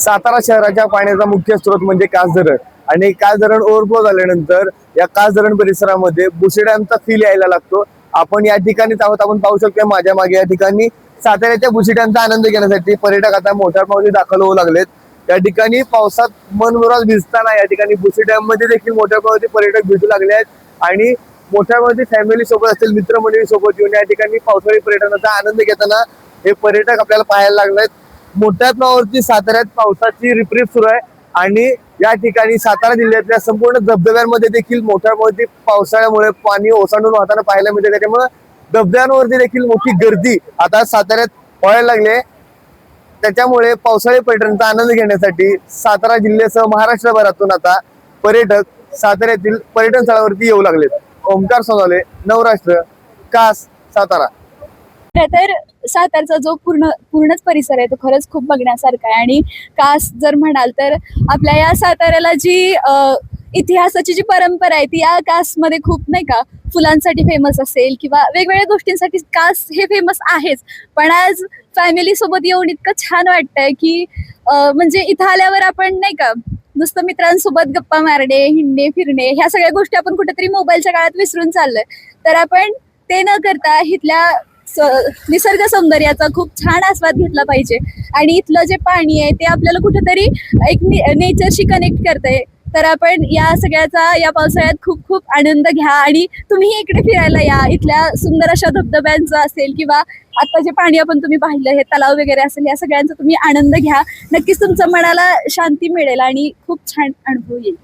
सातारा शहराच्या पाण्याचा मुख्य स्रोत म्हणजे कास धरण आणि कास धरण ओव्हरफ्लो झाल्यानंतर या कास धरण परिसरामध्ये बुशी डॅमचा फील यायला लागतो। आपण या ठिकाणीच आहोत, आपण पाहू शकतो माझ्या मागे या ठिकाणी साताऱ्याच्या बुशी डॅमचा आनंद घेण्यासाठी पर्यटक आता मोठ्या प्रमाणात दाखल होऊ लागलेत। या ठिकाणी पावसात मनमुराद भिजताना या ठिकाणी बुशी डॅम मध्ये देखील मोठ्या प्रमाणात पर्यटक भिजू लागले आहेत आणि मोठ्या प्रमाणात फॅमिली सोबत असतील, मित्रमंडळी सोबत येऊन या ठिकाणी पावसाळी पर्यटनाचा आनंद घेताना हे पर्यटक आपल्याला पाहायला लागलेत। मोठ्या प्रमाणावरती साताऱ्यात पावसाची रिपरिप सुरू आहे आणि या ठिकाणी सातारा जिल्ह्यातल्या संपूर्ण धबधब्यांमध्ये देखील मोठ्या प्रमाणात पावसाळ्यामुळे पाणी ओसंडून वाहताना पाहायला मिळते। त्याच्यामुळे धबधब्यांवरती देखील मोठी गर्दी आता साताऱ्यात व्हायला लागली। त्याच्यामुळे पावसाळी पर्यटनाचा आनंद घेण्यासाठी सातारा जिल्ह्यासह महाराष्ट्रभरातून आता पर्यटक साताऱ्यातील पर्यटन स्थळावरती येऊ लागलेत। ओमकार सोनवणे, नवराष्ट्र, कास, सातारा। तर सातारचा जो पूर्णच परिसर आहे तो खरंच खूप बघण्यासारखा आहे आणि कास जर म्हणाल तर आपल्या या साताऱ्याला जी इतिहासाची जी परंपरा आहे ती या कासमध्ये खूप नाही का फुलांसाठी फेमस असेल किंवा वेगवेगळ्या गोष्टींसाठी कास हे फेमस आहेच। पण आज फॅमिली सोबत येऊन इतकं छान वाटतंय की म्हणजे इथं आल्यावर आपण नाही का नुसतं मित्रांसोबत गप्पा मारणे, हिंडणे, फिरणे ह्या सगळ्या गोष्टी आपण कुठेतरी मोबाईलच्या काळात विसरून चाललोय। तर आपण ते न करता इथल्या निसर्ग सौंदर्याचा खूप छान आस्वाद घेतला पाहिजे आणि इथलं जे पाणी आहे ते आपल्याला कुठेतरी एक नेचरशी कनेक्ट करतंय। तर आपण या सगळ्याचा या पावसाळ्यात खूप खूप आनंद घ्या आणि तुम्ही इकडे फिरायला या। इथल्या सुंदर अशा धबधब्यांचा असेल किंवा आता जे पाणी आपण तुम्ही पाहिलं हे तलाव वगैरे असेल या सगळ्यांचा तुम्ही आनंद घ्या। नक्कीच तुमच्या मनाला शांती मिळेल आणि खूप छान अनुभव येईल।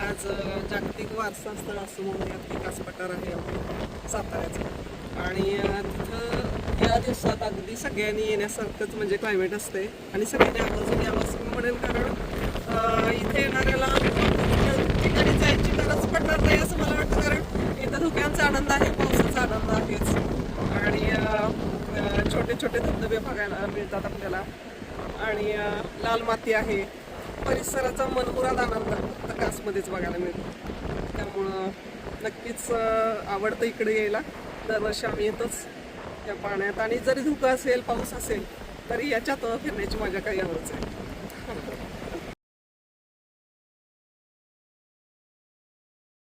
आज जागतिक वारसा स्थळ असं म्हणूयात विकास पठार आहे आपलं साताऱ्याचं आणि तिथं या दिवसात अगदी सगळ्यांनी येण्यासारखंच म्हणजे क्लायमेट असते आणि सगळ्यांनी आवर्जून यावं असं मी म्हणेल, कारण इथे येणाऱ्याला ठिकाणी जायची गरज पडणार नाही असं मला वाटतं, कारण इथं धुक्यांचा आनंद आहे, पावसाचा आनंद आहेच आणि छोटे छोटे धबधबे बघायला मिळतात आपल्याला आणि लाल माती आहे। परिसराचा मनमुराद आनंद फक्त कासमध्येच बघायला मिळतो। त्यामुळं नक्कीच आवडतं इकडे यायला। दरवर्षी आम्ही येतोच या पाण्यात आणि जरी धुकं असेल पाऊस असेल तरी याच्यात फिरण्याची मजा काही आवडच आहे।